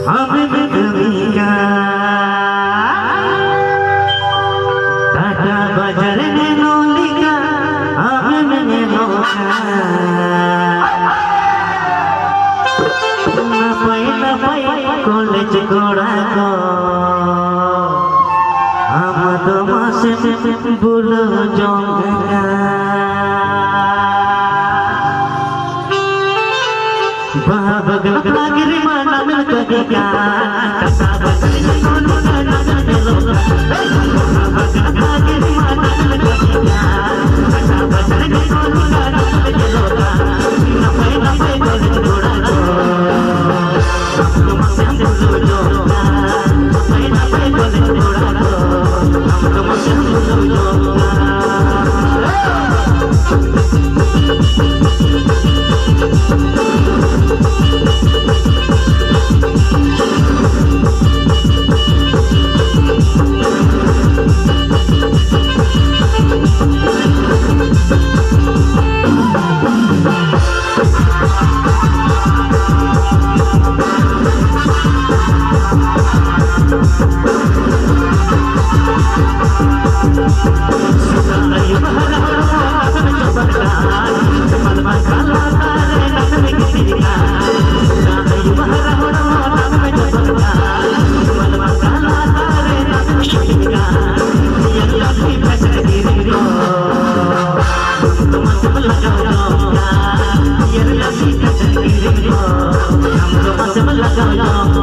हमें दुनिया टाटा बाजार ने नौलिका हमें नौका ना पाई कॉलेज गोड़ा को हम तो मासे बुलो जोंगा बगल लागिरी माना मिल कदिया कसा बगल कोनो ना चलो बगल लागिरी माना मिल कदिया कसा बगल कोनो ना चलो ना पाई कॉलेज गोड़ा को हम तो मासे बुलो जोंगा ना पाई कॉलेज गोड़ा को हम तो मासे बुलो जोंगा I'm